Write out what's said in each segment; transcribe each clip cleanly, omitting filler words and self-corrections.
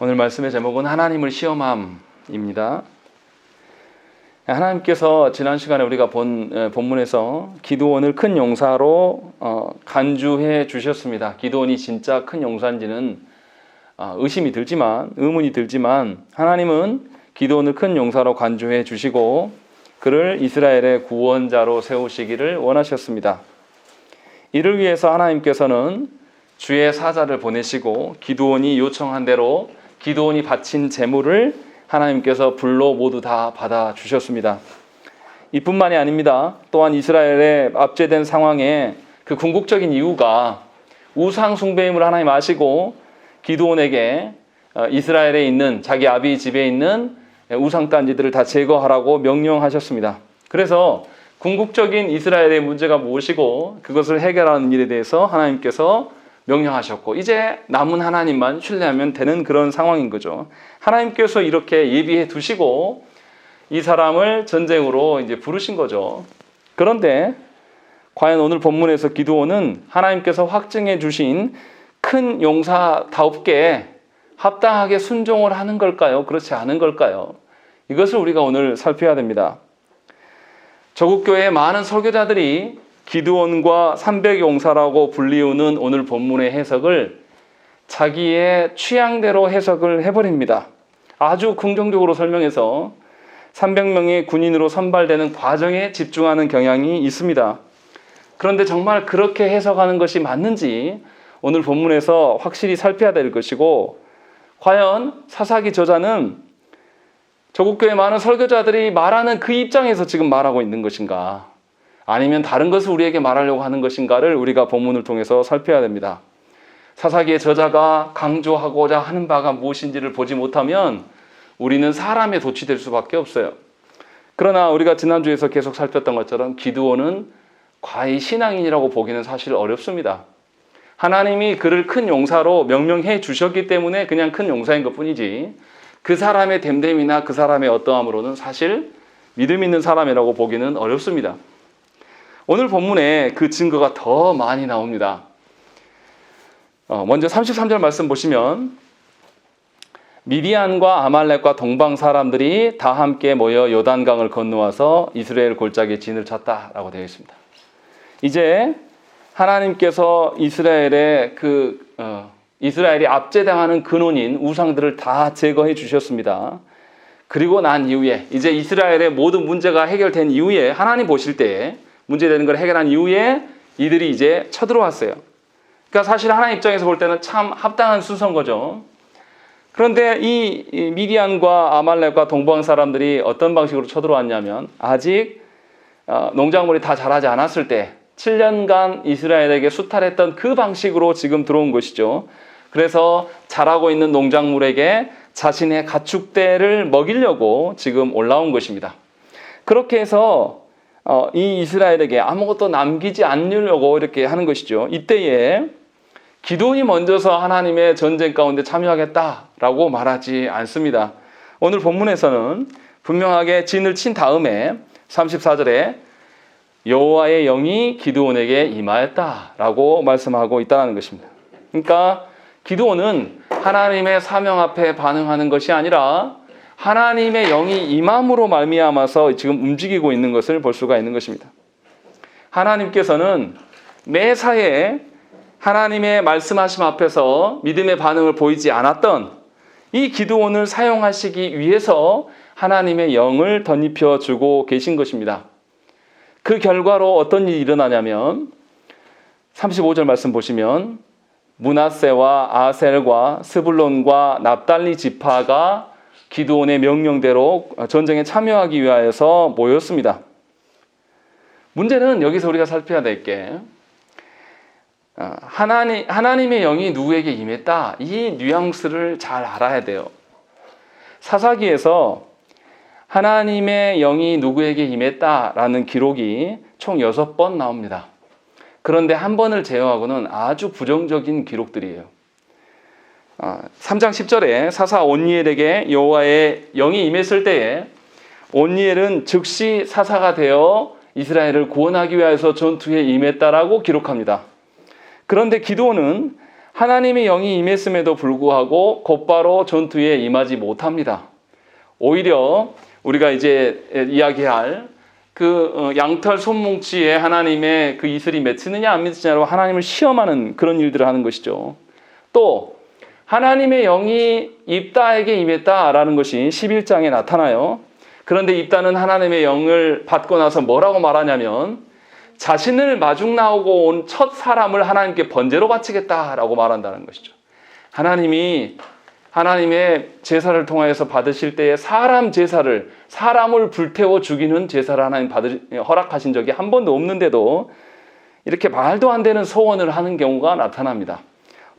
오늘 말씀의 제목은 하나님을 시험함입니다. 하나님께서 지난 시간에 우리가 본 본문에서 기드온을 큰 용사로 간주해 주셨습니다. 기드온이 진짜 큰 용사인지는 의문이 들지만 하나님은 기드온을 큰 용사로 간주해 주시고 그를 이스라엘의 구원자로 세우시기를 원하셨습니다. 이를 위해서 하나님께서는 주의 사자를 보내시고 기드온이 요청한 대로 기드온이 바친 제물을 하나님께서 불로 모두 다 받아주셨습니다. 이뿐만이 아닙니다. 또한 이스라엘의 압제된 상황에 그 궁극적인 이유가 우상 숭배임을 하나님 아시고 기드온에게 이스라엘에 있는 자기 아비 집에 있는 우상 단지들을 다 제거하라고 명령하셨습니다. 그래서 궁극적인 이스라엘의 문제가 무엇이고 그것을 해결하는 일에 대해서 하나님께서 명령하셨고 이제 남은 하나님만 신뢰하면 되는 그런 상황인 거죠. 하나님께서 이렇게 예비해 두시고 이 사람을 전쟁으로 이제 부르신 거죠. 그런데 과연 오늘 본문에서 기드온은 하나님께서 확증해 주신 큰 용사다웁게 합당하게 순종을 하는 걸까요? 그렇지 않은 걸까요? 이것을 우리가 오늘 살펴야 됩니다. 저국교회의 많은 설교자들이 기드온과 300용사라고 불리우는 오늘 본문의 해석을 자기의 취향대로 해석을 해버립니다. 아주 긍정적으로 설명해서 300명의 군인으로 선발되는 과정에 집중하는 경향이 있습니다. 그런데 정말 그렇게 해석하는 것이 맞는지 오늘 본문에서 확실히 살펴야 될 것이고 과연 사사기 저자는 저국교회 많은 설교자들이 말하는 그 입장에서 지금 말하고 있는 것인가 아니면 다른 것을 우리에게 말하려고 하는 것인가를 우리가 본문을 통해서 살펴야 됩니다. 사사기의 저자가 강조하고자 하는 바가 무엇인지를 보지 못하면 우리는 사람에 도취될 수밖에 없어요. 그러나 우리가 지난주에서 계속 살폈던 것처럼 기드온은 과히 신앙인이라고 보기는 사실 어렵습니다. 하나님이 그를 큰 용사로 명명해 주셨기 때문에 그냥 큰 용사인 것뿐이지 그 사람의 됨됨이나 그 사람의 어떠함으로는 사실 믿음 있는 사람이라고 보기는 어렵습니다. 오늘 본문에 그 증거가 더 많이 나옵니다. 먼저 33절 말씀 보시면 미디안과 아말렉과 동방 사람들이 다 함께 모여 요단강을 건너와서 이스라엘 골짜기에 진을 쳤다라고 되어 있습니다. 이제 하나님께서 이스라엘이 압제당하는 근원인 우상들을 다 제거해 주셨습니다. 그리고 난 이후에 이제 이스라엘의 모든 문제가 해결된 이후에 하나님 보실 때 문제되는 걸 해결한 이후에 이들이 이제 쳐들어왔어요. 그러니까 사실 하나님 입장에서 볼 때는 참 합당한 순서인 거죠. 그런데 이 미디안과 아말렉과 동방 사람들이 어떤 방식으로 쳐들어왔냐면 아직 농작물이 다 자라지 않았을 때 7년간 이스라엘에게 수탈했던 그 방식으로 지금 들어온 것이죠. 그래서 자라고 있는 농작물에게 자신의 가축대를 먹이려고 지금 올라온 것입니다. 그렇게 해서 이 이스라엘에게 아무것도 남기지 않으려고 이렇게 하는 것이죠. 이때에 기드온이 먼저서 하나님의 전쟁 가운데 참여하겠다라고 말하지 않습니다. 오늘 본문에서는 분명하게 진을 친 다음에 34절에 여호와의 영이 기드온에게 임하였다라고 말씀하고 있다는 것입니다. 그러니까 기드온은 하나님의 사명 앞에 반응하는 것이 아니라 하나님의 영이 임함으로 말미암아서 지금 움직이고 있는 것을 볼 수가 있는 것입니다. 하나님께서는 매사에 하나님의 말씀하심 앞에서 믿음의 반응을 보이지 않았던 이 기드온을 사용하시기 위해서 하나님의 영을 덧입혀 주고 계신 것입니다. 그 결과로 어떤 일이 일어나냐면 35절 말씀 보시면 므낫세와 아셀과 스불론과 납달리 지파가 기드온의 명령대로 전쟁에 참여하기 위하여서 모였습니다. 문제는 여기서 우리가 살펴야 될 게 하나님의 영이 누구에게 임했다. 이 뉘앙스를 잘 알아야 돼요. 사사기에서 하나님의 영이 누구에게 임했다라는 기록이 총 6번 나옵니다. 그런데 한 번을 제외하고는 아주 부정적인 기록들이에요. 3장 10절에 사사 온니엘에게 여호와의 영이 임했을 때에 온니엘은 즉시 사사가 되어 이스라엘을 구원하기 위해서 전투에 임했다라고 기록합니다. 그런데 기드온은 하나님의 영이 임했음에도 불구하고 곧바로 전투에 임하지 못합니다. 오히려 우리가 이제 이야기할 그 양털 손뭉치에 하나님의 그 이슬이 맺히느냐 안 맺히느냐로 하나님을 시험하는 그런 일들을 하는 것이죠. 또 하나님의 영이 입다에게 임했다라는 것이 11장에 나타나요. 그런데 입다는 하나님의 영을 받고 나서 뭐라고 말하냐면 자신을 마중 나오고 온 첫 사람을 하나님께 번제로 바치겠다라고 말한다는 것이죠. 하나님이 하나님의 제사를 통하여서 받으실 때에 사람 제사를, 사람을 불태워 죽이는 제사를 하나님 허락하신 적이 한 번도 없는데도 이렇게 말도 안 되는 소원을 하는 경우가 나타납니다.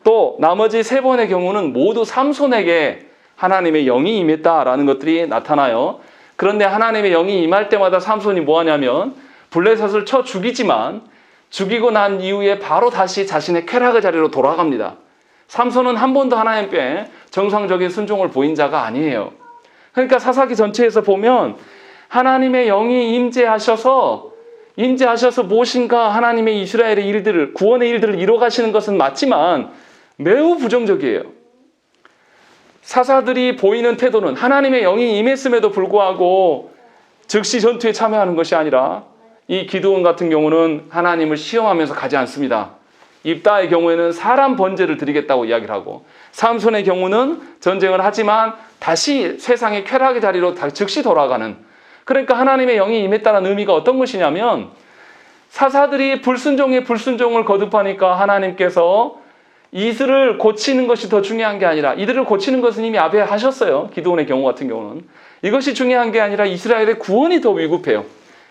또 나머지 세 번의 경우는 모두 삼손에게 하나님의 영이 임했다라는 것들이 나타나요. 그런데 하나님의 영이 임할 때마다 삼손이 뭐 하냐면 블레셋을 쳐 죽이지만 죽이고 난 이후에 바로 다시 자신의 쾌락의 자리로 돌아갑니다. 삼손은 한 번도 하나님께 정상적인 순종을 보인 자가 아니에요. 그러니까 사사기 전체에서 보면 하나님의 영이 임재하셔서 무엇인가 하나님의 이스라엘의 일들을, 구원의 일들을 이뤄가시는 것은 맞지만 매우 부정적이에요. 사사들이 보이는 태도는 하나님의 영이 임했음에도 불구하고 즉시 전투에 참여하는 것이 아니라 이 기드온 같은 경우는 하나님을 시험하면서 가지 않습니다. 입다의 경우에는 사람 번제를 드리겠다고 이야기를 하고, 삼손의 경우는 전쟁을 하지만 다시 세상의 쾌락의 자리로 즉시 돌아가는, 그러니까 하나님의 영이 임했다는 의미가 어떤 것이냐면 사사들이 불순종에 불순종을 거듭하니까 하나님께서 이들을 고치는 것이 더 중요한 게 아니라, 이들을 고치는 것은 이미 앞에 하셨어요. 기드온의 경우 같은 경우는 이것이 중요한 게 아니라 이스라엘의 구원이 더 위급해요.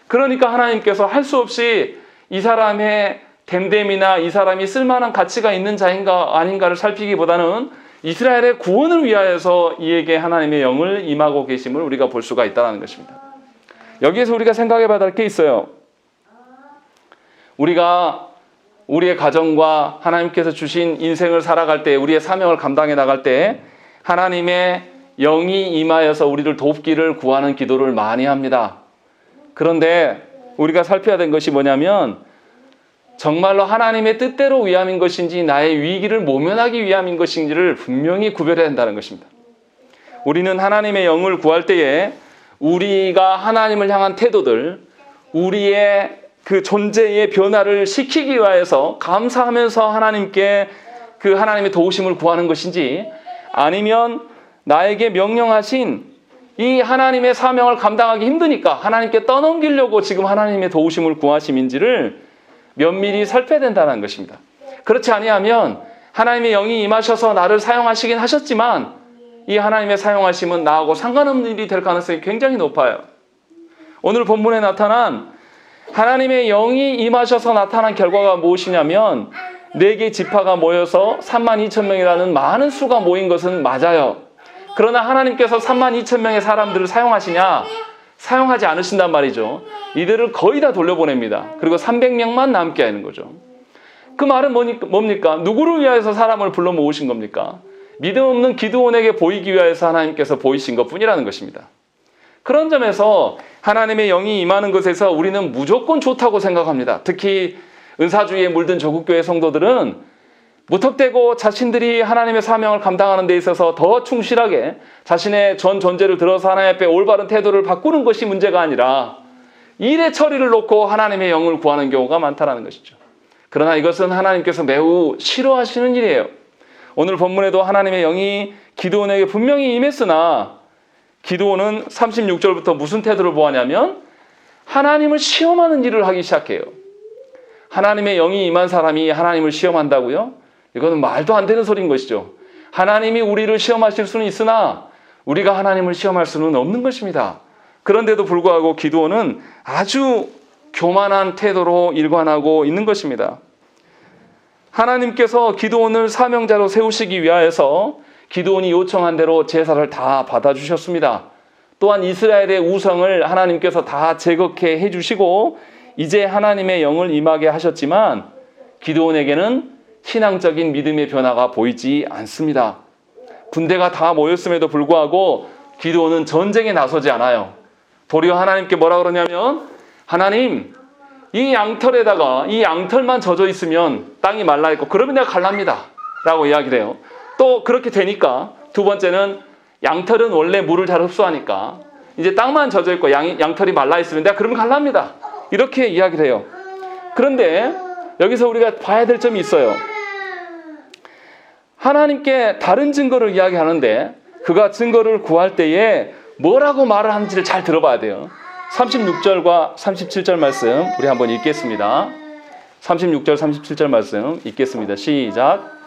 그러니까 하나님께서 할 수 없이 이 사람의 됨됨이나 이 사람이 쓸만한 가치가 있는 자인가 아닌가를 살피기보다는 이스라엘의 구원을 위하여서 이에게 하나님의 영을 임하고 계심을 우리가 볼 수가 있다는 것입니다. 여기에서 우리가 생각해 봐야 할 게 있어요. 우리가 우리의 가정과 하나님께서 주신 인생을 살아갈 때, 우리의 사명을 감당해 나갈 때 하나님의 영이 임하여서 우리를 돕기를 구하는 기도를 많이 합니다. 그런데 우리가 살펴야 된 것이 뭐냐면 정말로 하나님의 뜻대로 위함인 것인지 나의 위기를 모면하기 위함인 것인지를 분명히 구별해야 한다는 것입니다. 우리는 하나님의 영을 구할 때에 우리가 하나님을 향한 태도들, 우리의 그 존재의 변화를 시키기 위해서 감사하면서 하나님께 그 하나님의 도우심을 구하는 것인지, 아니면 나에게 명령하신 이 하나님의 사명을 감당하기 힘드니까 하나님께 떠넘기려고 지금 하나님의 도우심을 구하심인지를 면밀히 살펴야 된다는 것입니다. 그렇지 아니하면 하나님의 영이 임하셔서 나를 사용하시긴 하셨지만 이 하나님의 사용하심은 나하고 상관없는 일이 될 가능성이 굉장히 높아요. 오늘 본문에 나타난 하나님의 영이 임하셔서 나타난 결과가 무엇이냐면 4개 지파가 모여서 32,000명이라는 많은 수가 모인 것은 맞아요. 그러나 하나님께서 32,000명의 사람들을 사용하시냐? 사용하지 않으신단 말이죠. 이들을 거의 다 돌려보냅니다. 그리고 300명만 남게 하는 거죠. 그 말은 뭡니까? 누구를 위하여서 사람을 불러 모으신 겁니까? 믿음 없는 기드온에게 보이기 위하여서 하나님께서 보이신 것뿐이라는 것입니다. 그런 점에서 하나님의 영이 임하는 것에서 우리는 무조건 좋다고 생각합니다. 특히 은사주의에 물든 조국교회 성도들은 무턱대고 자신들이 하나님의 사명을 감당하는 데 있어서 더 충실하게 자신의 전 존재를 들어서 하나님 앞에 올바른 태도를 바꾸는 것이 문제가 아니라 일의 처리를 놓고 하나님의 영을 구하는 경우가 많다는 것이죠. 그러나 이것은 하나님께서 매우 싫어하시는 일이에요. 오늘 본문에도 하나님의 영이 기드온에게 분명히 임했으나 기드온은 36절부터 무슨 태도를 보았냐면 하나님을 시험하는 일을 하기 시작해요. 하나님의 영이 임한 사람이 하나님을 시험한다고요? 이거는 말도 안 되는 소리인 것이죠. 하나님이 우리를 시험하실 수는 있으나 우리가 하나님을 시험할 수는 없는 것입니다. 그런데도 불구하고 기드온은 아주 교만한 태도로 일관하고 있는 것입니다. 하나님께서 기드온을 사명자로 세우시기 위하여서 기드온이 요청한 대로 제사를 다 받아주셨습니다. 또한 이스라엘의 우상을 하나님께서 다 제거케 해주시고 이제 하나님의 영을 임하게 하셨지만 기드온에게는 신앙적인 믿음의 변화가 보이지 않습니다. 군대가 다 모였음에도 불구하고 기드온은 전쟁에 나서지 않아요. 도리어 하나님께 뭐라 그러냐면 하나님, 이 양털에다가 이 양털만 젖어 있으면 땅이 말라 있고 그러면 내가 갈랍니다. 라고 이야기를 해요. 또 그렇게 되니까 두 번째는 양털은 원래 물을 잘 흡수하니까 이제 땅만 젖어 있고 양털이 말라 있으면 내가 그러면 갈랍니다. 이렇게 이야기를 해요. 그런데 여기서 우리가 봐야 될 점이 있어요. 하나님께 다른 증거를 이야기하는데 그가 증거를 구할 때에 뭐라고 말을 하는지를 잘 들어봐야 돼요. 36절과 37절 말씀 우리 한번 읽겠습니다. 36절 37절 말씀 읽겠습니다. 시작.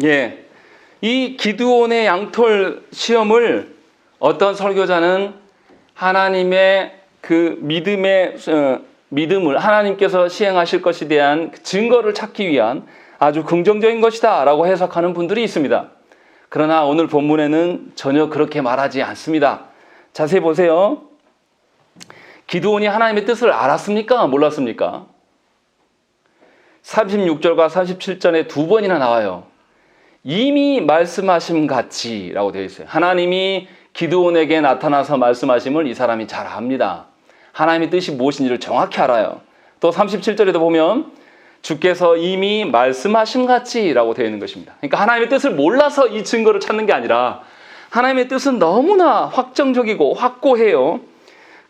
예, 이 기드온의 양털 시험을 어떤 설교자는 하나님의 그 믿음을 하나님께서 시행하실 것에 대한 증거를 찾기 위한 아주 긍정적인 것이다 라고 해석하는 분들이 있습니다. 그러나 오늘 본문에는 전혀 그렇게 말하지 않습니다. 자세히 보세요. 기드온이 하나님의 뜻을 알았습니까? 몰랐습니까? 36절과 37절에 두 번이나 나와요. 이미 말씀하심 같이 라고 되어 있어요. 하나님이 기드온에게 나타나서 말씀하심을 이 사람이 잘 압니다. 하나님의 뜻이 무엇인지를 정확히 알아요. 또 37절에도 보면 주께서 이미 말씀하심 같이 라고 되어 있는 것입니다. 그러니까 하나님의 뜻을 몰라서 이 증거를 찾는 게 아니라 하나님의 뜻은 너무나 확정적이고 확고해요.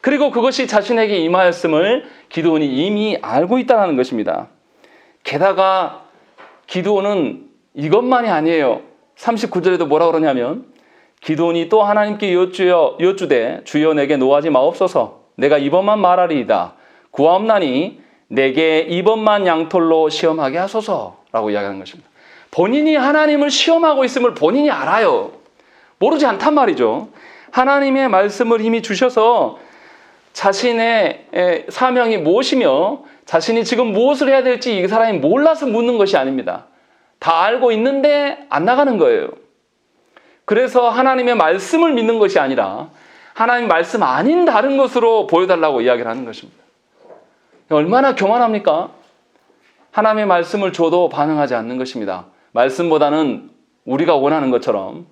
그리고 그것이 자신에게 임하였음을 기드온이 이미 알고 있다는 것입니다. 게다가 기드온은 이것만이 아니에요. 39절에도 뭐라 그러냐면 기드온이 또 하나님께 여쭈되 주여 내게 노하지 마옵소서 내가 이번만 말하리이다 구하옵나니 내게 이번만 양털로 시험하게 하소서라고 이야기하는 것입니다. 본인이 하나님을 시험하고 있음을 본인이 알아요. 모르지 않단 말이죠. 하나님의 말씀을 이미 주셔서 자신의 사명이 무엇이며 자신이 지금 무엇을 해야 될지 이 사람이 몰라서 묻는 것이 아닙니다. 다 알고 있는데 안 나가는 거예요. 그래서 하나님의 말씀을 믿는 것이 아니라 하나님 말씀 아닌 다른 것으로 보여달라고 이야기를 하는 것입니다. 얼마나 교만합니까? 하나님의 말씀을 줘도 반응하지 않는 것입니다. 말씀보다는 우리가 원하는 것처럼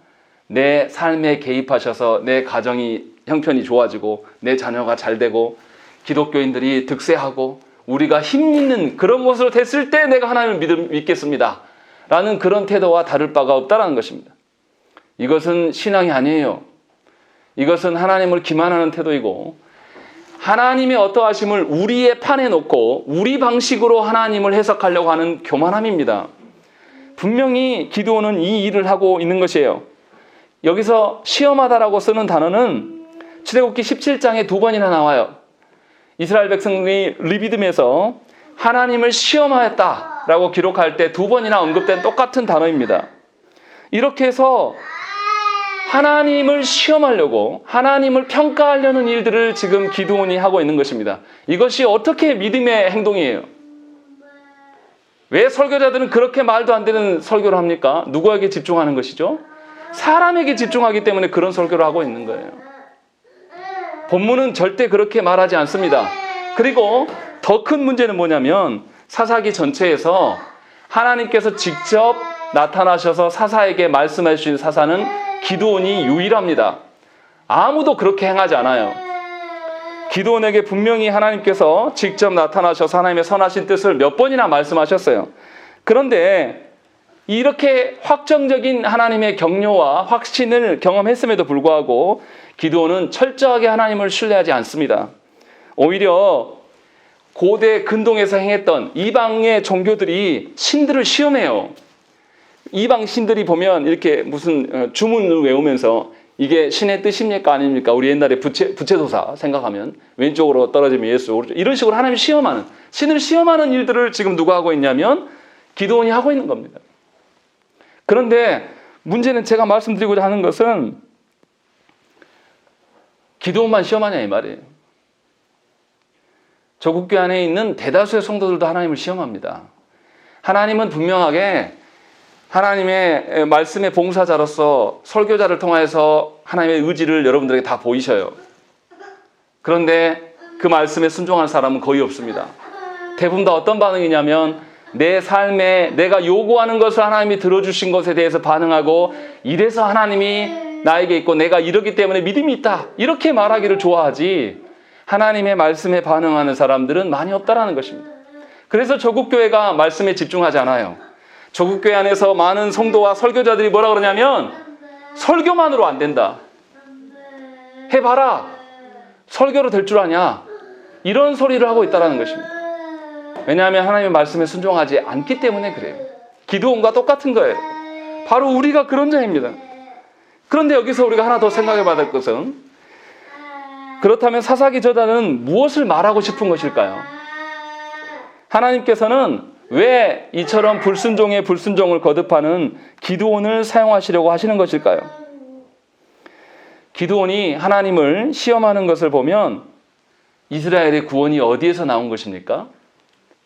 내 삶에 개입하셔서 내 가정이 형편이 좋아지고 내 자녀가 잘 되고 기독교인들이 득세하고 우리가 힘있는 그런 것으로 됐을 때 내가 하나님을 믿겠습니다. 라는 그런 태도와 다를 바가 없다는 것입니다. 이것은 신앙이 아니에요. 이것은 하나님을 기만하는 태도이고 하나님의 어떠하심을 우리의 판에 놓고 우리 방식으로 하나님을 해석하려고 하는 교만함입니다. 분명히 기드온은 이 일을 하고 있는 것이에요. 여기서 시험하다라고 쓰는 단어는 출애굽기 17장에 두 번이나 나와요. 이스라엘 백성이 르비딤에서 하나님을 시험하였다라고 기록할 때 두 번이나 언급된 똑같은 단어입니다. 이렇게 해서 하나님을 시험하려고 하나님을 평가하려는 일들을 지금 기드온이 하고 있는 것입니다. 이것이 어떻게 믿음의 행동이에요? 왜 설교자들은 그렇게 말도 안 되는 설교를 합니까? 누구에게 집중하는 것이죠? 사람에게 집중하기 때문에 그런 설교를 하고 있는 거예요. 본문은 절대 그렇게 말하지 않습니다. 그리고 더 큰 문제는 뭐냐면 사사기 전체에서 하나님께서 직접 나타나셔서 사사에게 말씀해 주신 사사는 기드온이 유일합니다. 아무도 그렇게 행하지 않아요. 기드온에게 분명히 하나님께서 직접 나타나셔서 하나님의 선하신 뜻을 몇 번이나 말씀하셨어요. 그런데 이렇게 확정적인 하나님의 격려와 확신을 경험했음에도 불구하고 기드온은 철저하게 하나님을 신뢰하지 않습니다. 오히려 고대 근동에서 행했던 이방의 종교들이 신들을 시험해요. 이방 신들이 보면 이렇게 무슨 주문을 외우면서 이게 신의 뜻입니까 아닙니까? 우리 옛날에 부채도사 생각하면 왼쪽으로 떨어지면 예수, 오른쪽 이런 식으로 하나님을 시험하는 신을 시험하는 일들을 지금 누가 하고 있냐면 기드온이 하고 있는 겁니다. 그런데 문제는 제가 말씀드리고자 하는 것은 기드온만 시험하냐 이 말이에요. 조국교 안에 있는 대다수의 성도들도 하나님을 시험합니다. 하나님은 분명하게 하나님의 말씀의 봉사자로서 설교자를 통해서 하나님의 의지를 여러분들에게 다 보이셔요. 그런데 그 말씀에 순종할 사람은 거의 없습니다. 대부분 다 어떤 반응이냐면 내 삶에 내가 요구하는 것을 하나님이 들어주신 것에 대해서 반응하고 이래서 하나님이 나에게 있고 내가 이렇기 때문에 믿음이 있다 이렇게 말하기를 좋아하지 하나님의 말씀에 반응하는 사람들은 많이 없다라는 것입니다. 그래서 조국교회가 말씀에 집중하지 않아요. 조국교회 안에서 많은 성도와 설교자들이 뭐라 그러냐면 설교만으로 안 된다. 해봐라. 설교로 될 줄 아냐. 이런 소리를 하고 있다는 것입니다. 왜냐하면 하나님의 말씀에 순종하지 않기 때문에 그래요. 기드온과 똑같은 거예요. 바로 우리가 그런 자입니다. 그런데 여기서 우리가 하나 더 생각해 봐야 될 것은 그렇다면 사사기 저자는 무엇을 말하고 싶은 것일까요? 하나님께서는 왜 이처럼 불순종의 불순종을 거듭하는 기드온을 사용하시려고 하시는 것일까요? 기드온이 하나님을 시험하는 것을 보면 이스라엘의 구원이 어디에서 나온 것입니까?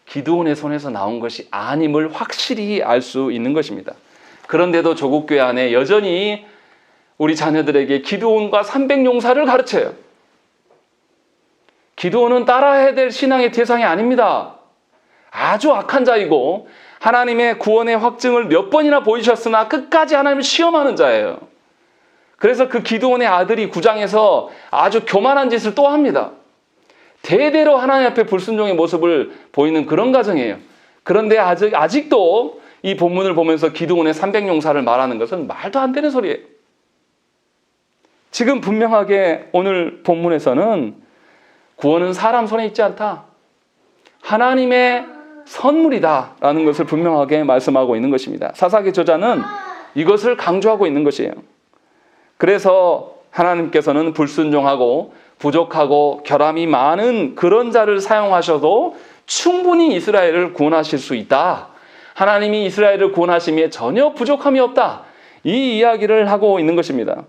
기드온의 손에서 나온 것이 아님을 확실히 알 수 있는 것입니다. 그런데도 조국교회 안에 여전히 우리 자녀들에게 기드온과 300용사를 가르쳐요. 기드온은 따라해야 될 신앙의 대상이 아닙니다. 아주 악한 자이고 하나님의 구원의 확증을 몇 번이나 보이셨으나 끝까지 하나님을 시험하는 자예요. 그래서 그 기드온의 아들이 9장에서 아주 교만한 짓을 또 합니다. 대대로 하나님 앞에 불순종의 모습을 보이는 그런 가정이에요. 그런데 아직도 이 본문을 보면서 기드온의 300용사를 말하는 것은 말도 안 되는 소리예요. 지금 분명하게 오늘 본문에서는 구원은 사람 손에 있지 않다. 하나님의 선물이다라는 것을 분명하게 말씀하고 있는 것입니다. 사사기 저자는 이것을 강조하고 있는 것이에요. 그래서 하나님께서는 불순종하고 부족하고 결함이 많은 그런 자를 사용하셔도 충분히 이스라엘을 구원하실 수 있다. 하나님이 이스라엘을 구원하심에 전혀 부족함이 없다. 이 이야기를 하고 있는 것입니다.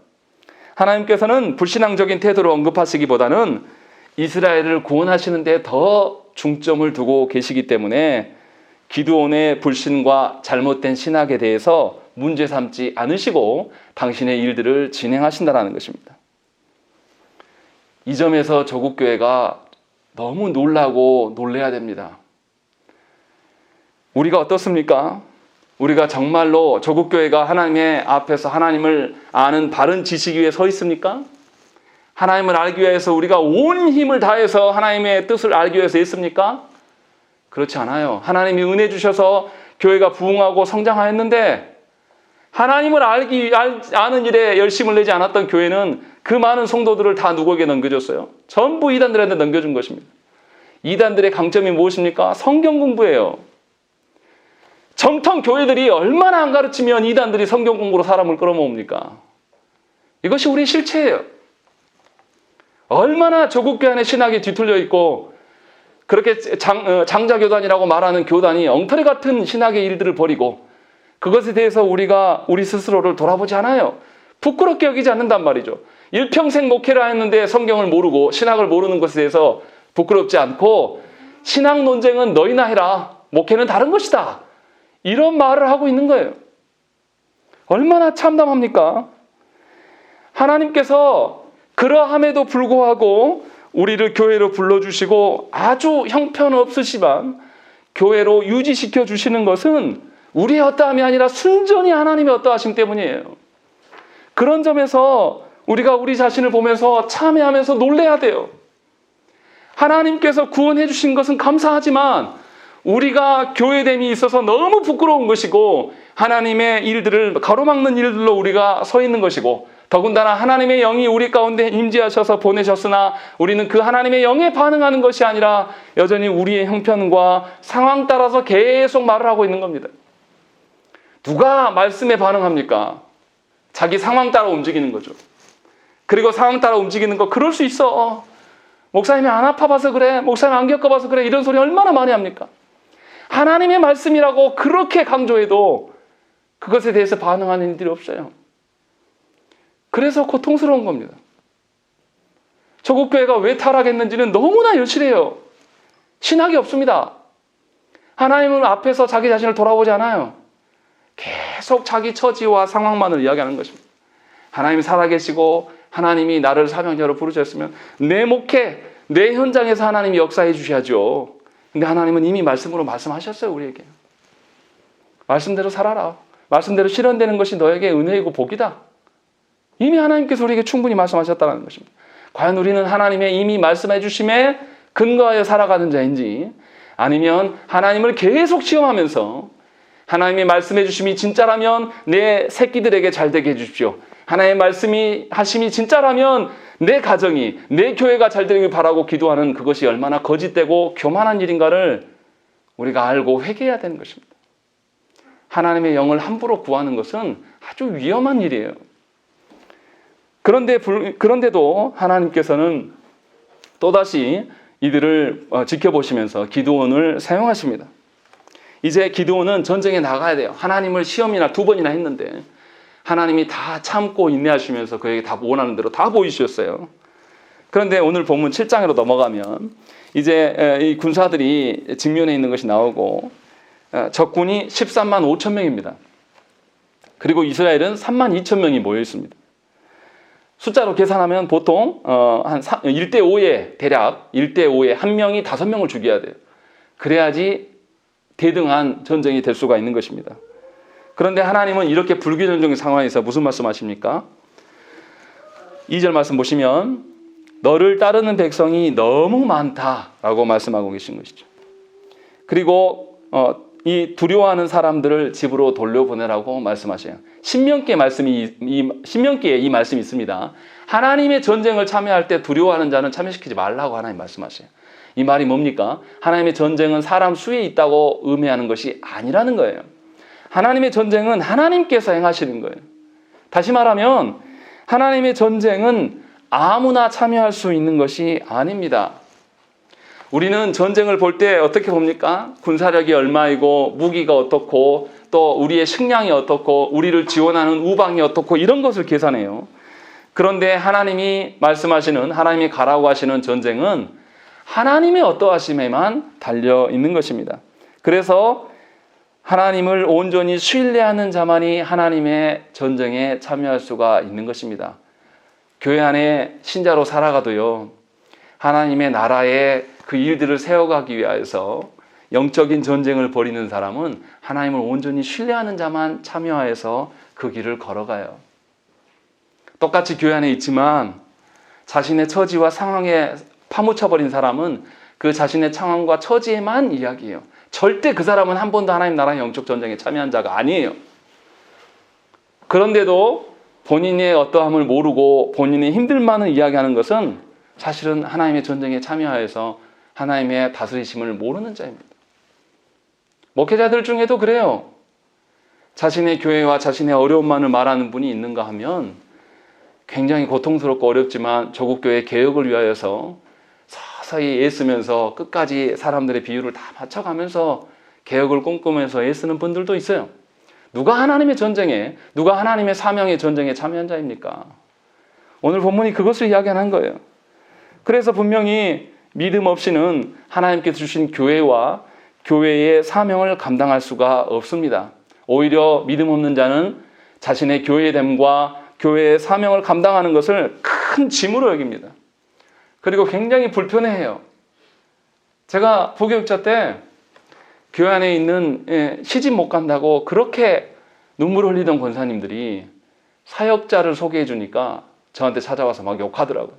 하나님께서는 불신앙적인 태도로 언급하시기보다는 이스라엘을 구원하시는 데 더 중점을 두고 계시기 때문에 기드온의 불신과 잘못된 신학에 대해서 문제 삼지 않으시고 당신의 일들을 진행하신다는 것입니다. 이 점에서 조국교회가 너무 놀라고 놀래야 됩니다. 우리가 어떻습니까? 우리가 정말로 조국교회가 하나님의 앞에서 하나님을 아는 바른 지식 위에 서 있습니까? 하나님을 알기 위해서 우리가 온 힘을 다해서 하나님의 뜻을 알기 위해서 있습니까? 그렇지 않아요. 하나님이 은혜 주셔서 교회가 부흥하고 성장하였는데 하나님을 아는 일에 열심을 내지 않았던 교회는 그 많은 성도들을 다 누구에게 넘겨줬어요? 전부 이단들한테 넘겨준 것입니다. 이단들의 강점이 무엇입니까? 성경 공부예요. 정통 교회들이 얼마나 안 가르치면 이단들이 성경 공부로 사람을 끌어모읍니까? 이것이 우리의 실체예요. 얼마나 조국교회 안에 신학이 뒤틀려 있고 그렇게 장자교단이라고 말하는 교단이 엉터리 같은 신학의 일들을 벌이고 그것에 대해서 우리 스스로를 돌아보지 않아요. 부끄럽게 여기지 않는단 말이죠. 일평생 목회를 했는데 성경을 모르고 신학을 모르는 것에 대해서 부끄럽지 않고 신학 논쟁은 너희나 해라. 목회는 다른 것이다. 이런 말을 하고 있는 거예요. 얼마나 참담합니까? 하나님께서 그러함에도 불구하고 우리를 교회로 불러주시고 아주 형편없으시만 교회로 유지시켜 주시는 것은 우리의 어떠함이 아니라 순전히 하나님의 어떠하심 때문이에요. 그런 점에서 우리가 우리 자신을 보면서 참회하면서 놀래야 돼요. 하나님께서 구원해 주신 것은 감사하지만 우리가 교회됨이 있어서 너무 부끄러운 것이고 하나님의 일들을 가로막는 일들로 우리가 서 있는 것이고 더군다나 하나님의 영이 우리 가운데 임재하셔서 보내셨으나 우리는 그 하나님의 영에 반응하는 것이 아니라 여전히 우리의 형편과 상황 따라서 계속 말을 하고 있는 겁니다. 누가 말씀에 반응합니까? 자기 상황 따라 움직이는 거죠. 그리고 상황 따라 움직이는 거 그럴 수 있어. 목사님이 안 아파봐서 그래. 목사님 안 겪어봐서 그래. 이런 소리 얼마나 많이 합니까? 하나님의 말씀이라고 그렇게 강조해도 그것에 대해서 반응하는 이들이 없어요. 그래서 고통스러운 겁니다. 조국교회가 왜 타락했는지는 너무나 여실해요. 신학이 없습니다. 하나님은 앞에서 자기 자신을 돌아보지 않아요. 계속 자기 처지와 상황만을 이야기하는 것입니다. 하나님이 살아계시고 하나님이 나를 사명자로 부르셨으면 내 목회, 내 현장에서 하나님이 역사해 주셔야죠. 근데 하나님은 이미 말씀으로 말씀하셨어요, 우리에게. 말씀대로 살아라. 말씀대로 실현되는 것이 너에게 은혜이고 복이다. 이미 하나님께서 우리에게 충분히 말씀하셨다는 것입니다. 과연 우리는 하나님의 이미 말씀해 주심에 근거하여 살아가는 자인지, 아니면 하나님을 계속 시험하면서 하나님의 말씀해 주심이 진짜라면 내 새끼들에게 잘 되게 해 주십시오. 하나님의 말씀이 하심이 진짜라면 내 가정이, 내 교회가 잘 되길 바라고 기도하는 그것이 얼마나 거짓되고 교만한 일인가를 우리가 알고 회개해야 되는 것입니다. 하나님의 영을 함부로 구하는 것은 아주 위험한 일이에요. 그런데도 하나님께서는 또다시 이들을 지켜보시면서 기드온을 사용하십니다. 이제 기드온은 전쟁에 나가야 돼요. 하나님을 시험이나 2번이나 했는데 하나님이 다 참고 인내하시면서 그에게 다 원하는 대로 다 보이셨어요. 그런데 오늘 본문 7장으로 넘어가면 이제 이 군사들이 직면에 있는 것이 나오고 적군이 13만 5천 명입니다. 그리고 이스라엘은 3만 2천 명이 모여 있습니다. 숫자로 계산하면 보통 한 1대 5에 대략 1대 5에 한 명이 5명을 죽여야 돼요. 그래야지 대등한 전쟁이 될 수가 있는 것입니다. 그런데 하나님은 이렇게 불균형적인 상황에서 무슨 말씀하십니까? 2절 말씀 보시면 너를 따르는 백성이 너무 많다라고 말씀하고 계신 것이죠. 그리고 이 두려워하는 사람들을 집으로 돌려보내라고 말씀하셔요. 신명기에 이 말씀이 있습니다. 하나님의 전쟁을 참여할 때 두려워하는 자는 참여시키지 말라고 하나님 말씀하셔요. 이 말이 뭡니까? 하나님의 전쟁은 사람 수에 있다고 의미하는 것이 아니라는 거예요. 하나님의 전쟁은 하나님께서 행하시는 거예요. 다시 말하면 하나님의 전쟁은 아무나 참여할 수 있는 것이 아닙니다. 우리는 전쟁을 볼 때 어떻게 봅니까? 군사력이 얼마이고 무기가 어떻고 또 우리의 식량이 어떻고 우리를 지원하는 우방이 어떻고 이런 것을 계산해요. 그런데 하나님이 말씀하시는, 하나님이 가라고 하시는 전쟁은 하나님의 어떠하심에만 달려 있는 것입니다. 그래서 하나님을 온전히 신뢰하는 자만이 하나님의 전쟁에 참여할 수가 있는 것입니다. 교회 안에 신자로 살아가도요, 하나님의 나라에 그 일들을 세워가기 위해서 영적인 전쟁을 벌이는 사람은 하나님을 온전히 신뢰하는 자만 참여하여서 그 길을 걸어가요. 똑같이 교회 안에 있지만 자신의 처지와 상황에 파묻혀버린 사람은 그 자신의 상황과 처지에만 이야기해요. 절대 그 사람은 한 번도 하나님 나라의 영적 전쟁에 참여한 자가 아니에요. 그런데도 본인의 어떠함을 모르고 본인의 힘들만을 이야기하는 것은 사실은 하나님의 전쟁에 참여하여서 하나님의 다스리심을 모르는 자입니다. 목회자들 중에도 그래요. 자신의 교회와 자신의 어려움만을 말하는 분이 있는가 하면 굉장히 고통스럽고 어렵지만 조국교회 개혁을 위하여서 서서히 애쓰면서 끝까지 사람들의 비율을 다 맞춰가면서 개혁을 꿈꾸면서 애쓰는 분들도 있어요. 누가 하나님의 전쟁에, 누가 하나님의 사명의 전쟁에 참여한 자입니까? 오늘 본문이 그것을 이야기하는 거예요. 그래서 분명히 믿음 없이는 하나님께서 주신 교회와 교회의 사명을 감당할 수가 없습니다. 오히려 믿음 없는 자는 자신의 교회됨과 교회의 사명을 감당하는 것을 큰 짐으로 여깁니다. 그리고 굉장히 불편해해요. 제가 부교육자 때 교회 안에 있는 시집 못 간다고 그렇게 눈물 흘리던 권사님들이 사역자를 소개해 주니까 저한테 찾아와서 막 욕하더라고요.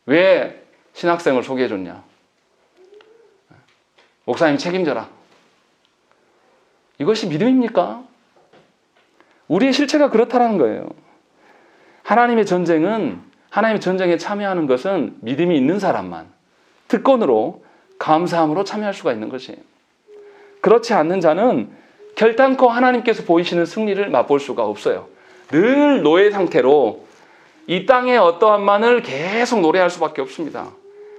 왜 신학생을 소개해 줬냐? 목사님 책임져라. 이것이 믿음입니까? 우리의 실체가 그렇다는 거예요. 하나님의 전쟁은, 하나님의 전쟁에 참여하는 것은 믿음이 있는 사람만 특권으로 감사함으로 참여할 수가 있는 것이에요. 그렇지 않는 자는 결단코 하나님께서 보이시는 승리를 맛볼 수가 없어요. 늘 노예 상태로 이 땅의 어떠한만을 계속 노래할 수밖에 없습니다.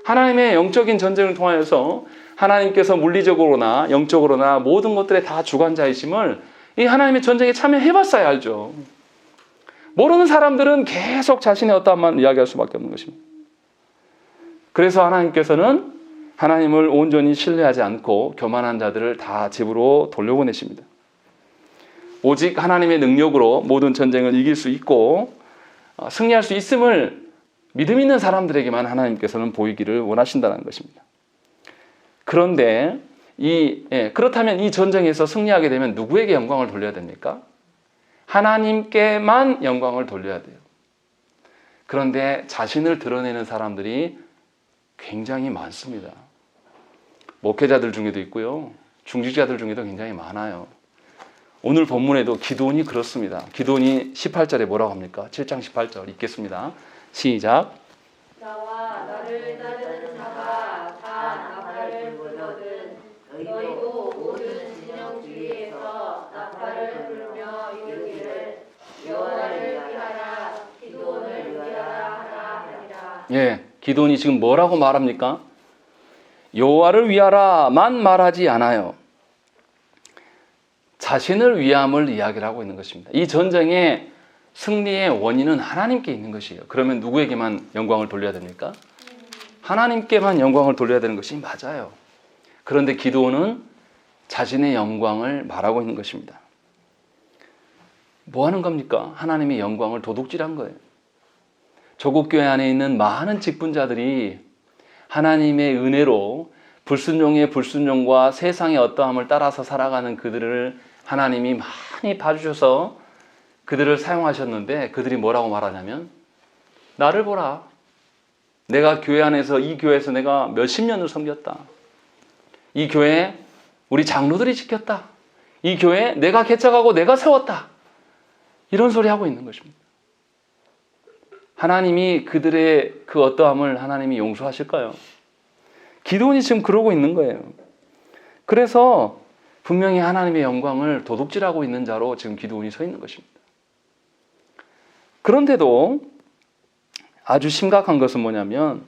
하나님의 영적인 전쟁을 통하여서 하나님께서 물리적으로나 영적으로나 모든 것들에 다 주관자이심을 이 하나님의 전쟁에 참여해봤어야 알죠. 모르는 사람들은 계속 자신의 어떠한만 이야기할 수밖에 없는 것입니다. 그래서 하나님께서는 하나님을 온전히 신뢰하지 않고 교만한 자들을 다 집으로 돌려보내십니다. 오직 하나님의 능력으로 모든 전쟁을 이길 수 있고 승리할 수 있음을 믿음 있는 사람들에게만 하나님께서는 보이기를 원하신다는 것입니다. 그런데 그렇다면 이 전쟁에서 승리하게 되면 누구에게 영광을 돌려야 됩니까? 하나님께만 영광을 돌려야 돼요. 그런데 자신을 드러내는 사람들이 굉장히 많습니다. 목회자들 중에도 있고요. 중직자들 중에도 굉장히 많아요. 오늘 본문에도 기드온이 그렇습니다. 기드온이 18절에 뭐라고 합니까? 7장 18절 읽겠습니다. 시작. 나와 나를 따르는 자가 다 나팔을 불거든 너희도 모든 진영 주위에서 나팔을 불며 이르기를 여호와를 위하라 기드온을 위하라 하라 하리라. 예, 기드온이 지금 뭐라고 말합니까? 여호와를 위하라만 말하지 않아요. 자신을 위함을 이야기를 하고 있는 것입니다. 이 전쟁의 승리의 원인은 하나님께 있는 것이에요. 그러면 누구에게만 영광을 돌려야 됩니까? 하나님께만 영광을 돌려야 되는 것이 맞아요. 그런데 기드온은 자신의 영광을 말하고 있는 것입니다. 뭐 하는 겁니까? 하나님의 영광을 도둑질한 거예요. 조국 교회 안에 있는 많은 직분자들이 하나님의 은혜로 불순종의 불순종과 세상의 어떠함을 따라서 살아가는 그들을 하나님이 많이 봐주셔서 그들을 사용하셨는데 그들이 뭐라고 말하냐면 나를 보라. 내가 교회 안에서 이 교회에서 내가 몇십 년을 섬겼다. 이 교회 우리 장로들이 지켰다. 이 교회 내가 개척하고 내가 세웠다. 이런 소리 하고 있는 것입니다. 하나님이 그들의 그 어떠함을 하나님이 용서하실까요? 기드온이 지금 그러고 있는 거예요. 그래서 분명히 하나님의 영광을 도둑질하고 있는 자로 지금 기드온이 서 있는 것입니다. 그런데도 아주 심각한 것은 뭐냐면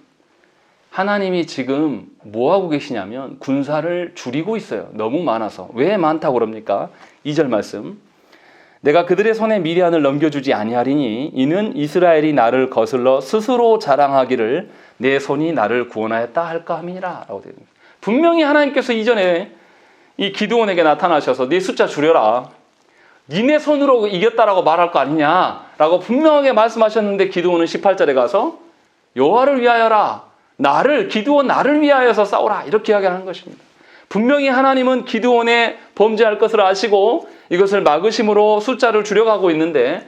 하나님이 지금 뭐하고 계시냐면 군사를 줄이고 있어요. 너무 많아서. 왜 많다고 그럽니까? 2절 말씀. 내가 그들의 손에 미디안을 넘겨주지 아니하리니 이는 이스라엘이 나를 거슬러 스스로 자랑하기를 내 손이 나를 구원하였다 할까 함이니라 라고 되어 있습니다. 분명히 하나님께서 이전에 이 기드온에게 나타나셔서 네 숫자 줄여라. 니네 손으로 이겼다라고 말할 거 아니냐라고 분명하게 말씀하셨는데 기드온은 18절에 가서 여호와를 위하여라. 기드온 나를 위하여서 싸우라. 이렇게 이야기하는 것입니다. 분명히 하나님은 기드온의 범죄할 것을 아시고 이것을 막으심으로 숫자를 줄여가고 있는데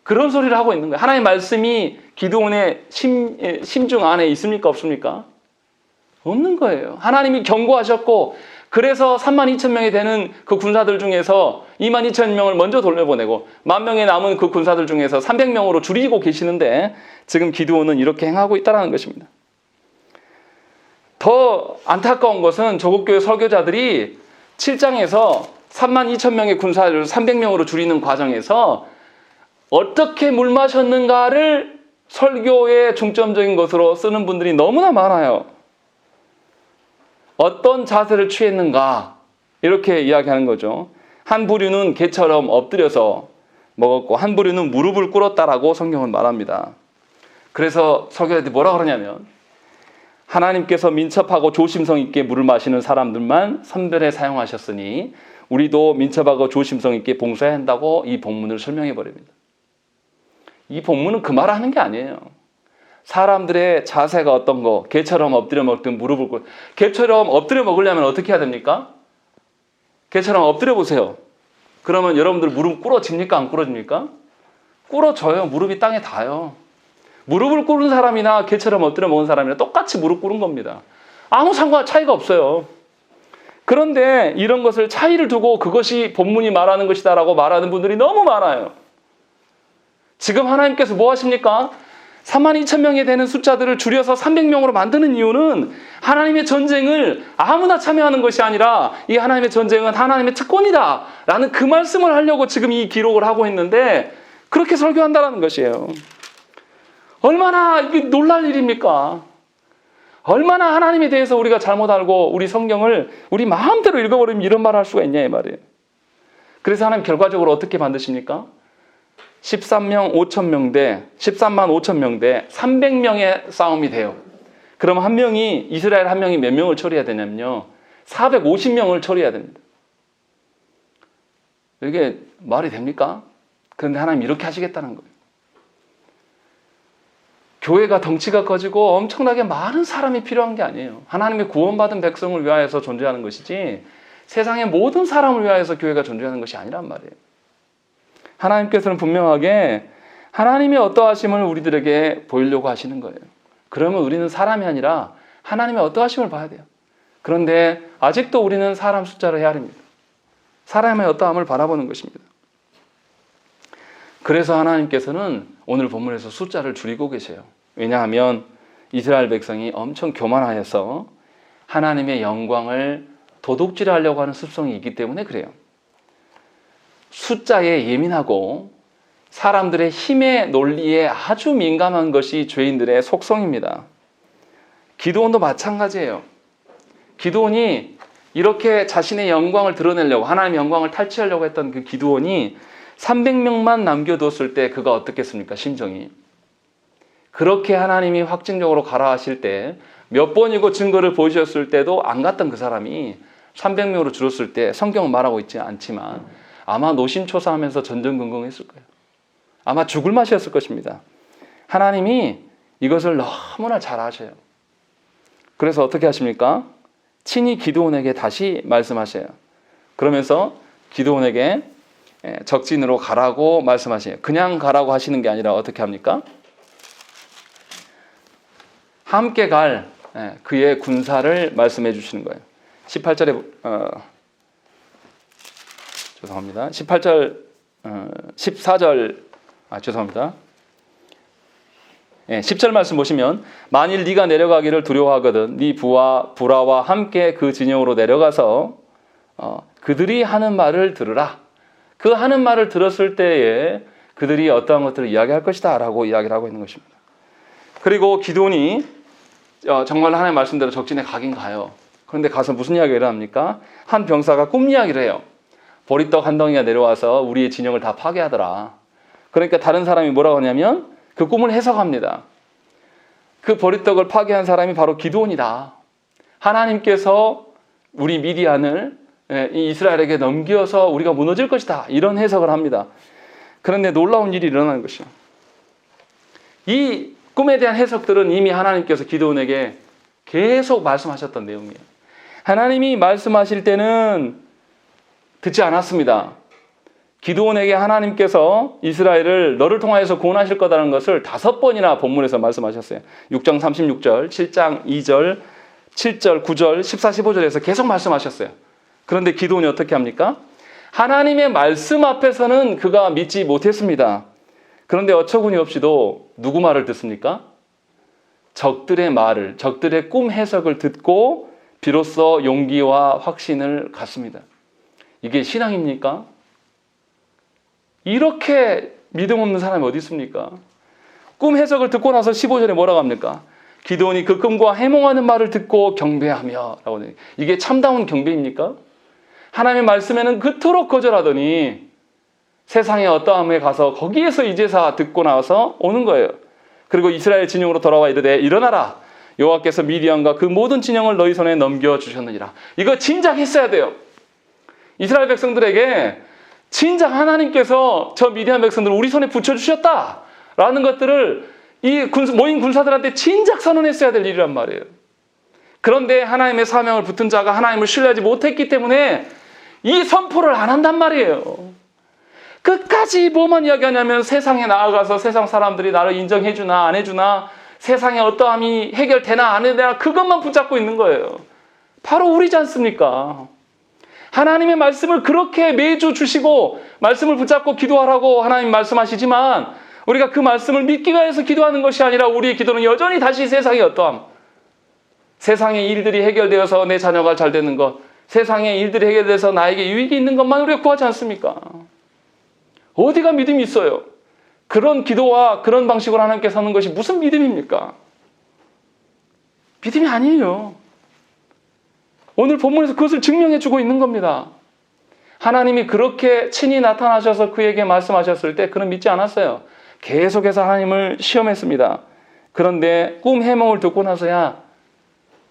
그런 소리를 하고 있는 거예요. 하나님의 말씀이 기드온의 심중 안에 있습니까? 없습니까? 없는 거예요. 하나님이 경고하셨고 그래서 32,000명이 되는 그 군사들 중에서 22,000명을 먼저 돌려보내고 10,000명에 남은 그 군사들 중에서 300명으로 줄이고 계시는데 지금 기드온은 이렇게 행하고 있다는 것입니다. 더 안타까운 것은 조국교회 설교자들이 7장에서 32,000명의 군사를 300명으로 줄이는 과정에서 어떻게 물 마셨는가를 설교의 중점적인 것으로 쓰는 분들이 너무나 많아요. 어떤 자세를 취했는가 이렇게 이야기하는 거죠. 한 부류는 개처럼 엎드려서 먹었고 한 부류는 무릎을 꿇었다라고 성경은 말합니다. 그래서 설교자들이 뭐라 그러냐면 하나님께서 민첩하고 조심성 있게 물을 마시는 사람들만 선별해 사용하셨으니 우리도 민첩하고 조심성 있게 봉사해야 한다고 이 본문을 설명해 버립니다. 이 본문은 그 말을 하는 게 아니에요. 사람들의 자세가 어떤 거, 개처럼 엎드려 먹든 무릎을 꿇 개처럼 엎드려 먹으려면 어떻게 해야 됩니까? 개처럼 엎드려 보세요. 그러면 여러분들 무릎 꿇어집니까? 안 꿇어집니까? 꿇어져요. 무릎이 땅에 닿아요. 무릎을 꿇은 사람이나 개처럼 엎드려 먹은 사람이나 똑같이 무릎 꿇은 겁니다. 아무 차이가 없어요. 그런데 이런 것을 차이를 두고 그것이 본문이 말하는 것이다 라고 말하는 분들이 너무 많아요. 지금 하나님께서 뭐 하십니까? 32,000명이 되는 숫자들을 줄여서 300명으로 만드는 이유는 하나님의 전쟁을 아무나 참여하는 것이 아니라 이 하나님의 전쟁은 하나님의 특권이다 라는 그 말씀을 하려고 지금 이 기록을 하고 있는데 그렇게 설교한다는 것이에요. 얼마나 이게 놀랄 일입니까? 얼마나 하나님에 대해서 우리가 잘못 알고 우리 성경을 우리 마음대로 읽어버리면 이런 말을 할 수가 있냐 이 말이에요. 그래서 하나님 결과적으로 어떻게 만드십니까? 13만 5천 명 대 300명의 싸움이 돼요. 그럼 한 명이 이스라엘 한 명이 몇 명을 처리해야 되냐면요. 450명을 처리해야 됩니다. 이게 말이 됩니까? 그런데 하나님 이렇게 하시겠다는 거예요. 교회가 덩치가 커지고 엄청나게 많은 사람이 필요한 게 아니에요. 하나님의 구원받은 백성을 위하여서 존재하는 것이지 세상의 모든 사람을 위하여서 교회가 존재하는 것이 아니란 말이에요. 하나님께서는 분명하게 하나님의 어떠하심을 우리들에게 보이려고 하시는 거예요. 그러면 우리는 사람이 아니라 하나님의 어떠하심을 봐야 돼요. 그런데 아직도 우리는 사람 숫자를 헤아립니다. 사람의 어떠함을 바라보는 것입니다. 그래서 하나님께서는 오늘 본문에서 숫자를 줄이고 계세요. 왜냐하면 이스라엘 백성이 엄청 교만하여서 하나님의 영광을 도둑질하려고 하는 습성이 있기 때문에 그래요. 숫자에 예민하고 사람들의 힘의 논리에 아주 민감한 것이 죄인들의 속성입니다. 기드온도 마찬가지예요. 기드온이 이렇게 자신의 영광을 드러내려고 하나님의 영광을 탈취하려고 했던 그 기드온이 300명만 남겨뒀을 때 그가 어떻겠습니까? 심정이. 그렇게 하나님이 확증적으로 가라 하실 때 몇 번이고 증거를 보여주셨을 때도 안 갔던 그 사람이 300명으로 줄었을 때 성경은 말하고 있지 않지만 아마 노심초사하면서 전전긍긍했을 거예요. 아마 죽을 맛이었을 것입니다. 하나님이 이것을 너무나 잘 아셔요. 그래서 어떻게 하십니까? 친히 기드온에게 다시 말씀하셔요. 그러면서 기드온에게 적진으로 가라고 말씀하시네요. 그냥 가라고 하시는 게 아니라 어떻게 합니까? 함께 갈 그의 군사를 말씀해 주시는 거예요. 18절에 죄송합니다. 18절 14절 죄송합니다. 10절 말씀 보시면 만일 네가 내려가기를 두려워하거든 네 부하와 함께 그 진영으로 내려가서 그들이 하는 말을 들으라. 그 하는 말을 들었을 때에 그들이 어떠한 것들을 이야기할 것이다 라고 이야기를 하고 있는 것입니다. 그리고 기드온이 정말 하나님의 말씀대로 적진에 가긴 가요. 그런데 가서 무슨 이야기를 합니까? 한 병사가 꿈 이야기를 해요. 보리떡 한 덩이가 내려와서 우리의 진영을 다 파괴하더라. 그러니까 다른 사람이 뭐라고 하냐면 그 꿈을 해석합니다. 그 보리떡을 파괴한 사람이 바로 기드온이다. 하나님께서 우리 미디안을 이 이스라엘에게 넘겨서 우리가 무너질 것이다. 이런 해석을 합니다. 그런데 놀라운 일이 일어나는 것이요. 이 꿈에 대한 해석들은 이미 하나님께서 기드온에게 계속 말씀하셨던 내용이에요. 하나님이 말씀하실 때는 듣지 않았습니다. 기드온에게 하나님께서 이스라엘을 너를 통하여서 구원하실 거다라는 것을 5번이나 본문에서 말씀하셨어요. 6장 36절, 7장 2절, 7절, 9절, 14, 15절에서 계속 말씀하셨어요. 그런데 기드온이 어떻게 합니까? 하나님의 말씀 앞에서는 그가 믿지 못했습니다. 그런데 어처구니 없이도 누구 말을 듣습니까? 적들의 말을, 적들의 꿈 해석을 듣고 비로소 용기와 확신을 갖습니다. 이게 신앙입니까? 이렇게 믿음 없는 사람이 어디 있습니까? 꿈 해석을 듣고 나서 15절에 뭐라고 합니까? 기드온이 그 꿈과 해몽하는 말을 듣고 경배하며 라고 해요. 이게 참다운 경배입니까? 하나님의 말씀에는 그토록 거절하더니 세상의 어떠함에 가서 거기에서 이제서 듣고 나와서 오는 거예요. 그리고 이스라엘 진영으로 돌아와 이르되 일어나라. 여호와께서 미디안과 그 모든 진영을 너희 손에 넘겨주셨느니라. 이거 진작 했어야 돼요. 이스라엘 백성들에게 진작 하나님께서 저 미디안 백성들을 우리 손에 붙여주셨다라는 것들을 이 모인 군사들한테 진작 선언했어야 될 일이란 말이에요. 그런데 하나님의 사명을 붙은 자가 하나님을 신뢰하지 못했기 때문에 이 선포를 안 한단 말이에요. 끝까지 뭐만 이야기하냐면 세상에 나아가서 세상 사람들이 나를 인정해주나 안 해주나 세상에 어떠함이 해결되나 안 되나 그것만 붙잡고 있는 거예요. 바로 우리지 않습니까? 하나님의 말씀을 그렇게 매주 주시고 말씀을 붙잡고 기도하라고 하나님 말씀하시지만 우리가 그 말씀을 믿기 위해서 기도하는 것이 아니라 우리의 기도는 여전히 다시 세상의 어떠함, 세상의 일들이 해결되어서 내 자녀가 잘 되는 것, 세상의 일들이 해결돼서 나에게 유익이 있는 것만 우리가 구하지 않습니까? 어디가 믿음이 있어요? 그런 기도와 그런 방식으로 하나님께 사는 것이 무슨 믿음입니까? 믿음이 아니에요. 오늘 본문에서 그것을 증명해주고 있는 겁니다. 하나님이 그렇게 친히 나타나셔서 그에게 말씀하셨을 때 그는 믿지 않았어요. 계속해서 하나님을 시험했습니다. 그런데 꿈 해몽을 듣고 나서야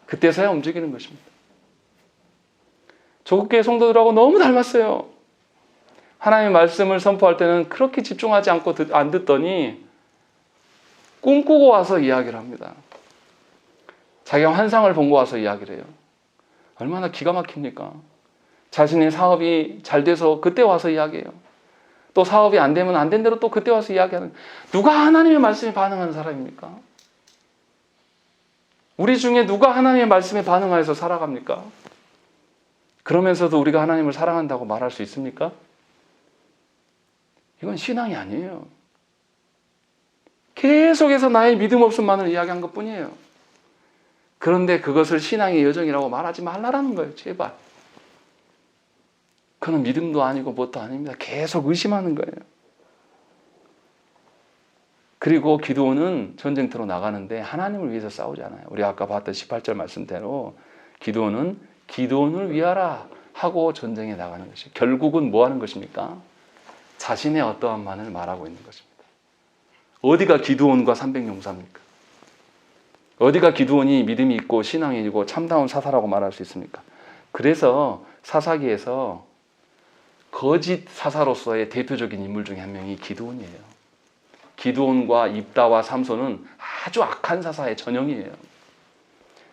그때서야 움직이는 것입니다. 조국교회 성도들하고 너무 닮았어요. 하나님의 말씀을 선포할 때는 그렇게 집중하지 않고 안 듣더니 꿈꾸고 와서 이야기를 합니다. 자기가 환상을 본 거 와서 이야기를 해요. 얼마나 기가 막힙니까? 자신의 사업이 잘 돼서 그때 와서 이야기해요. 또 사업이 안 되면 안 된 대로 또 그때 와서 이야기하는, 누가 하나님의 말씀에 반응하는 사람입니까? 우리 중에 누가 하나님의 말씀에 반응하여서 살아갑니까? 그러면서도 우리가 하나님을 사랑한다고 말할 수 있습니까? 이건 신앙이 아니에요. 계속해서 나의 믿음 없음만을 이야기한 것 뿐이에요. 그런데 그것을 신앙의 여정이라고 말하지 말라라는 거예요. 제발. 그건 믿음도 아니고 뭣도 아닙니다. 계속 의심하는 거예요. 그리고 기드온은 전쟁터로 나가는데 하나님을 위해서 싸우지 않아요. 우리 아까 봤던 18절 말씀대로 기드온은 기드온을 위하라 하고 전쟁에 나가는 것이에요. 결국은 뭐 하는 것입니까? 자신의 어떠함만을 말하고 있는 것입니다. 어디가 기드온과 300용사입니까? 어디가 기드온이 믿음이 있고 신앙이 있고 참다운 사사라고 말할 수 있습니까? 그래서 사사기에서 거짓 사사로서의 대표적인 인물 중에 한 명이 기드온이에요. 기드온과 입다와 삼손은 아주 악한 사사의 전형이에요.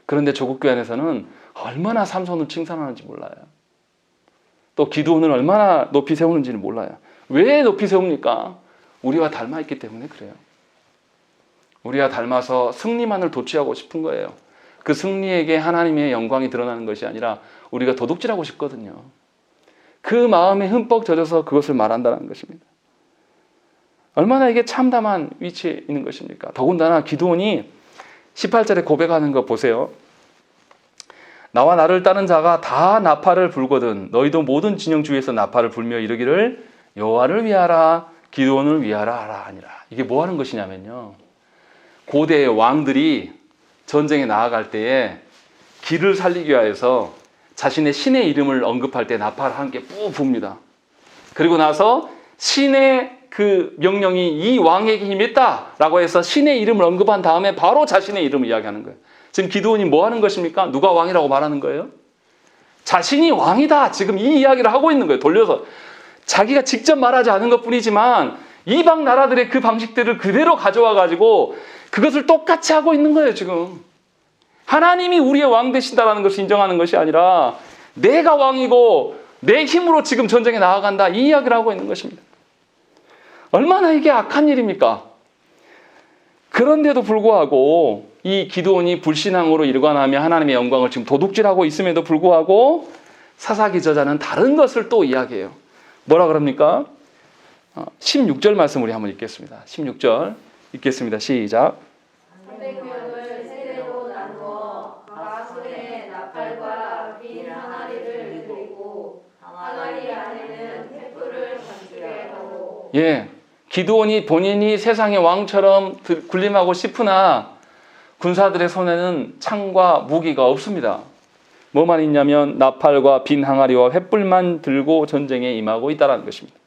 그런데 조국 교회 안에서는 얼마나 삼손을 칭찬하는지 몰라요. 또 기드온을 얼마나 높이 세우는지는 몰라요. 왜 높이 세웁니까? 우리와 닮아있기 때문에 그래요. 우리와 닮아서 승리만을 도취하고 싶은 거예요. 그 승리에게 하나님의 영광이 드러나는 것이 아니라 우리가 도둑질하고 싶거든요. 그 마음에 흠뻑 젖어서 그것을 말한다는 것입니다. 얼마나 이게 참담한 위치에 있는 것입니까? 더군다나 기드온이 18절에 고백하는 거 보세요. 나와 나를 따른 자가 다 나팔을 불거든 너희도 모든 진영 주위에서 나팔을 불며 이르기를 여호와를 위하라 기드온을 위하라 하라 하니라. 이게 뭐 하는 것이냐면요, 고대의 왕들이 전쟁에 나아갈 때에 길을 살리기 위해서 자신의 신의 이름을 언급할 때 나팔을 함께 뿜 붑니다. 그리고 나서 신의 그 명령이 이 왕에게 힘있다라고 해서 신의 이름을 언급한 다음에 바로 자신의 이름을 이야기하는 거예요. 지금 기드온이 뭐 하는 것입니까? 누가 왕이라고 말하는 거예요? 자신이 왕이다. 지금 이 이야기를 하고 있는 거예요. 돌려서 자기가 직접 말하지 않은 것 뿐이지만 이방 나라들의 그 방식들을 그대로 가져와 가지고 그것을 똑같이 하고 있는 거예요. 지금 하나님이 우리의 왕 되신다는 것을 인정하는 것이 아니라 내가 왕이고 내 힘으로 지금 전쟁에 나아간다, 이 이야기를 하고 있는 것입니다. 얼마나 이게 악한 일입니까? 그런데도 불구하고 이 기드온이 불신앙으로 일관하며 하나님의 영광을 지금 도둑질하고 있음에도 불구하고 사사기 저자는 다른 것을 또 이야기해요. 뭐라 그럽니까? 16절 말씀 우리 한번 읽겠습니다. 16절 읽겠습니다. 시작. 300명을 세대로 나누어 각 손에 나팔과 빈 항아리를 들이고 항아리 안에는 횃불을 감추게 하고. 예, 기드온이 본인이 세상의 왕처럼 군림하고 싶으나 군사들의 손에는 창과 무기가 없습니다. 뭐만 있냐면 나팔과 빈 항아리와 횃불만 들고 전쟁에 임하고 있다는 것입니다.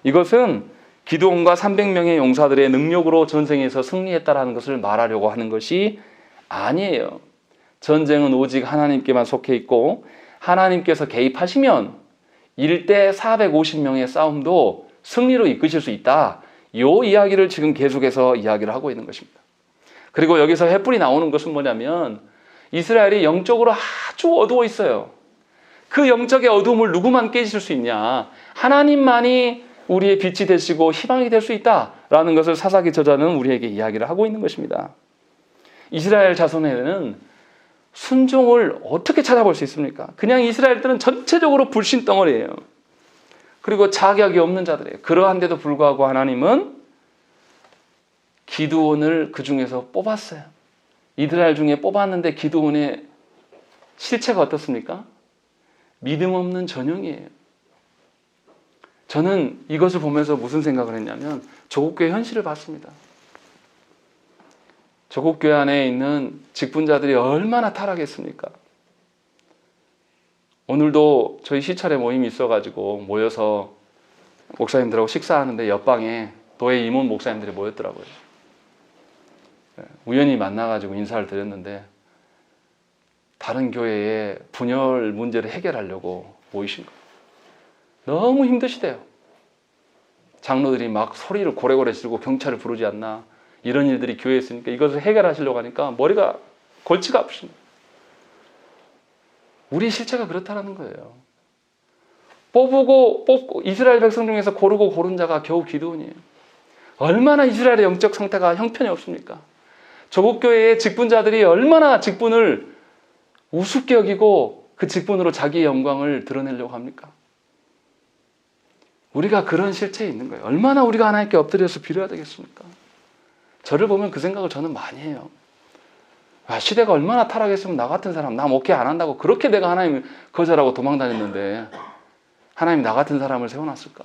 이것은 기드온과 300명의 용사들의 능력으로 전쟁에서 승리했다는 것을 말하려고 하는 것이 아니에요. 전쟁은 오직 하나님께만 속해 있고 하나님께서 개입하시면 1대 450명의 싸움도 승리로 이끄실 수 있다. 이 이야기를 지금 계속해서 이야기를 하고 있는 것입니다. 그리고 여기서 횃불이 나오는 것은 뭐냐면 이스라엘이 영적으로 아주 어두워 있어요. 그 영적의 어두움을 누구만 깨질 수 있냐? 하나님만이 우리의 빛이 되시고 희망이 될 수 있다라는 것을 사사기 저자는 우리에게 이야기를 하고 있는 것입니다. 이스라엘 자손에는 순종을 어떻게 찾아볼 수 있습니까? 그냥 이스라엘들은 전체적으로 불신 덩어리예요. 그리고 자격이 없는 자들이에요. 그러한데도 불구하고 하나님은 기드온을 그 중에서 뽑았어요. 이스라엘 중에 뽑았는데 기드온의 실체가 어떻습니까? 믿음 없는 전형이에요. 저는 이것을 보면서 무슨 생각을 했냐면 조국교회 현실을 봤습니다. 조국교회 안에 있는 직분자들이 얼마나 타락했습니까? 오늘도 저희 시찰에 모임이 있어가지고 모여서 목사님들하고 식사하는데 옆방에 도회 임원 목사님들이 모였더라고요. 우연히 만나가지고 인사를 드렸는데 다른 교회의 분열 문제를 해결하려고 모이신 거예요. 너무 힘드시대요. 장로들이 막 소리를 고래고래 지르고 경찰을 부르지 않나, 이런 일들이 교회에 있으니까 이것을 해결하시려고 하니까 머리가 골치가 아프십니다. 우리 실체가 그렇다는 거예요. 뽑고 이스라엘 백성 중에서 고르고 고른 자가 겨우 기드온이에요. 얼마나 이스라엘의 영적 상태가 형편이 없습니까? 조국 교회의 직분자들이 얼마나 직분을 우습게 여기고 그 직분으로 자기의 영광을 드러내려고 합니까? 우리가 그런 실체에 있는 거예요. 얼마나 우리가 하나님께 엎드려서 빌어야 되겠습니까? 저를 보면 그 생각을 저는 많이 해요. 시대가 얼마나 타락했으면 나 같은 사람, 나 목회 안 한다고 그렇게 내가 하나님을 거절하고 도망다녔는데 하나님이 나 같은 사람을 세워놨을까?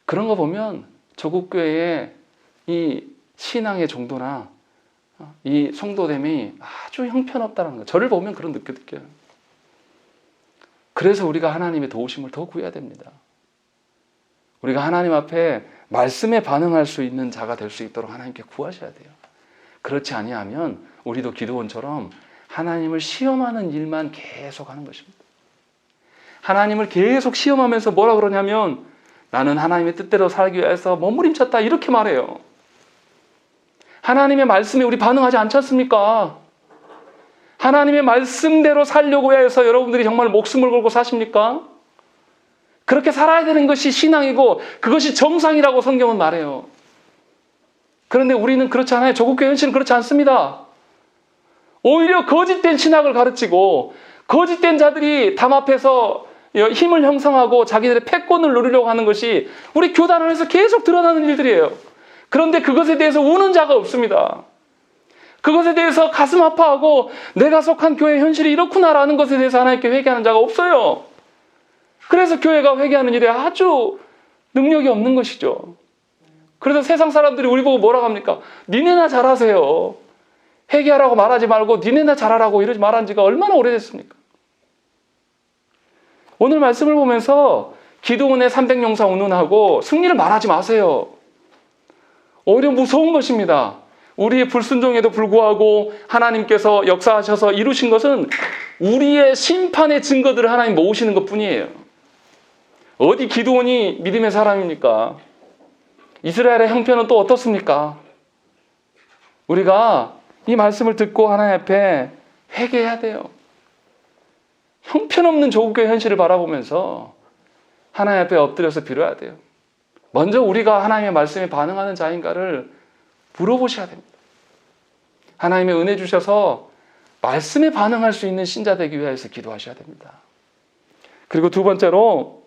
그런 거 보면 조국교회의 이 신앙의 정도나 이 성도됨이 아주 형편없다는 거예요. 저를 보면 그런 느껴요. 그래서 우리가 하나님의 도우심을 더 구해야 됩니다. 우리가 하나님 앞에 말씀에 반응할 수 있는 자가 될 수 있도록 하나님께 구하셔야 돼요. 그렇지 아니하면 우리도 기드온처럼 하나님을 시험하는 일만 계속 하는 것입니다. 하나님을 계속 시험하면서 뭐라 그러냐면 나는 하나님의 뜻대로 살기 위해서 몸부림쳤다 이렇게 말해요. 하나님의 말씀에 우리 반응하지 않지 않습니까? 하나님의 말씀대로 살려고 해서 여러분들이 정말 목숨을 걸고 사십니까? 그렇게 살아야 되는 것이 신앙이고 그것이 정상이라고 성경은 말해요. 그런데 우리는 그렇지 않아요. 조국교회 현실은 그렇지 않습니다. 오히려 거짓된 신학을 가르치고 거짓된 자들이 담 앞에서 힘을 형성하고 자기들의 패권을 누리려고 하는 것이 우리 교단 안에서 계속 드러나는 일들이에요. 그런데 그것에 대해서 우는 자가 없습니다. 그것에 대해서 가슴 아파하고 내가 속한 교회 현실이 이렇구나라는 것에 대해서 하나님께 회개하는 자가 없어요. 그래서 교회가 회개하는 일에 아주 능력이 없는 것이죠. 그래서 세상 사람들이 우리 보고 뭐라고 합니까? 니네나 잘하세요. 회개하라고 말하지 말고 니네나 잘하라고 이러지 말한 지가 얼마나 오래됐습니까? 오늘 말씀을 보면서 기드온의 300용사 운운하고 승리를 말하지 마세요. 오히려 무서운 것입니다. 우리의 불순종에도 불구하고 하나님께서 역사하셔서 이루신 것은 우리의 심판의 증거들을 하나님 모으시는 것뿐이에요. 어디 기드온이 믿음의 사람입니까? 이스라엘의 형편은 또 어떻습니까? 우리가 이 말씀을 듣고 하나님 앞에 회개해야 돼요. 형편없는 조국교회 현실을 바라보면서 하나님 앞에 엎드려서 빌어야 돼요. 먼저 우리가 하나님의 말씀에 반응하는 자인가를 물어보셔야 됩니다. 하나님의 은혜 주셔서 말씀에 반응할 수 있는 신자 되기 위해서 기도하셔야 됩니다. 그리고 두 번째로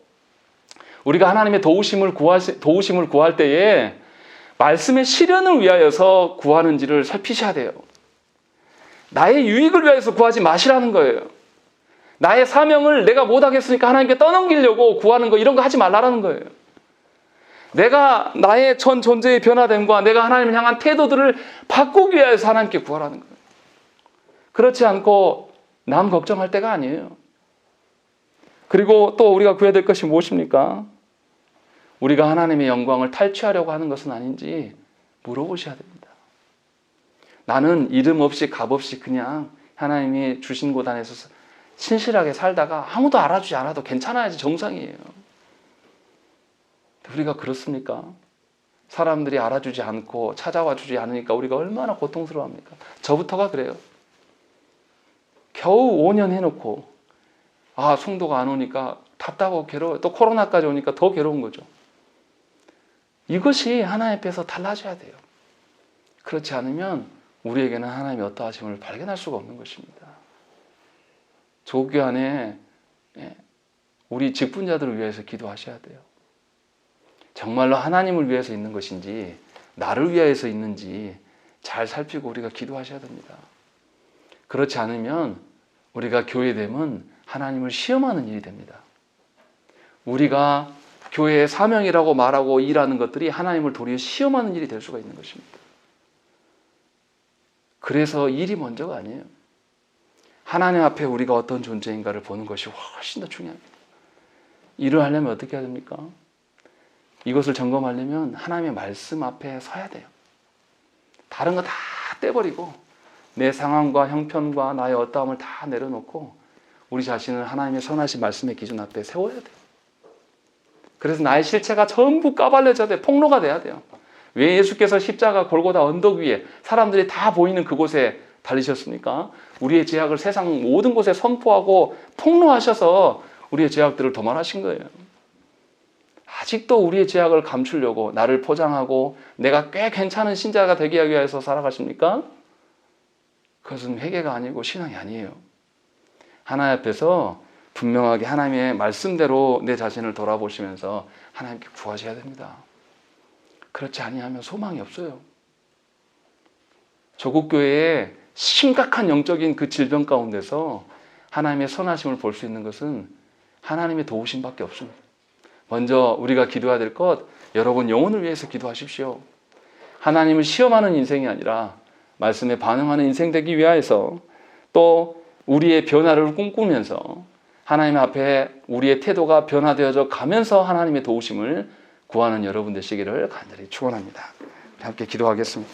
우리가 하나님의 도우심을 구할 때에 말씀의 실현을 위하여서 구하는지를 살피셔야 돼요. 나의 유익을 위해서 구하지 마시라는 거예요. 나의 사명을 내가 못하겠으니까 하나님께 떠넘기려고 구하는 거 이런 거 하지 말라는 거예요. 내가 나의 전 존재의 변화됨과 내가 하나님을 향한 태도들을 바꾸기 위해서 하나님께 구하라는 거예요. 그렇지 않고 남 걱정할 때가 아니에요. 그리고 또 우리가 구해야 될 것이 무엇입니까? 우리가 하나님의 영광을 탈취하려고 하는 것은 아닌지 물어보셔야 됩니다. 나는 이름 없이 값 없이 그냥 하나님이 주신 곳 안에서 신실하게 살다가 아무도 알아주지 않아도 괜찮아야지 정상이에요. 우리가 그렇습니까? 사람들이 알아주지 않고 찾아와 주지 않으니까 우리가 얼마나 고통스러워합니까? 저부터가 그래요. 겨우 5년 해놓고 성도가 안 오니까 답답하고 괴로워요. 또 코로나까지 오니까 더 괴로운 거죠. 이것이 하나님 앞에서 달라져야 돼요. 그렇지 않으면 우리에게는 하나님의 어떠하심을 발견할 수가 없는 것입니다. 조국교회 안에 우리 직분자들을 위해서 기도하셔야 돼요. 정말로 하나님을 위해서 있는 것인지 나를 위해서 있는지 잘 살피고 우리가 기도하셔야 됩니다. 그렇지 않으면 우리가 교회됨은 하나님을 시험하는 일이 됩니다. 우리가 교회의 사명이라고 말하고 일하는 것들이 하나님을 도리어 시험하는 일이 될 수가 있는 것입니다. 그래서 일이 먼저가 아니에요. 하나님 앞에 우리가 어떤 존재인가를 보는 것이 훨씬 더 중요합니다. 일을 하려면 어떻게 해야 됩니까? 이것을 점검하려면 하나님의 말씀 앞에 서야 돼요. 다른 거 다 떼버리고 내 상황과 형편과 나의 어떠함을 다 내려놓고 우리 자신을 하나님의 선하신 말씀의 기준 앞에 세워야 돼요. 그래서 나의 실체가 전부 까발려져야 돼요. 폭로가 돼야 돼요. 왜 예수께서 십자가 골고다 언덕 위에 사람들이 다 보이는 그곳에 달리셨습니까? 우리의 죄악을 세상 모든 곳에 선포하고 폭로하셔서 우리의 죄악들을 도말하신 거예요. 아직도 우리의 죄악을 감추려고 나를 포장하고 내가 꽤 괜찮은 신자가 되기 위해서 살아가십니까? 그것은 회개가 아니고 신앙이 아니에요. 하나님 앞에서 분명하게 하나님의 말씀대로 내 자신을 돌아보시면서 하나님께 구하셔야 됩니다. 그렇지 아니하면 소망이 없어요. 조국 교회에 심각한 영적인 그 질병 가운데서 하나님의 선하심을 볼 수 있는 것은 하나님의 도우심밖에 없습니다. 먼저 우리가 기도해야 될 것, 여러분 영혼을 위해서 기도하십시오. 하나님을 시험하는 인생이 아니라 말씀에 반응하는 인생 되기 위하여서, 또 우리의 변화를 꿈꾸면서 하나님 앞에 우리의 태도가 변화되어져 가면서 하나님의 도우심을 구하는 여러분 되시기를 간절히 축원합니다. 함께 기도하겠습니다.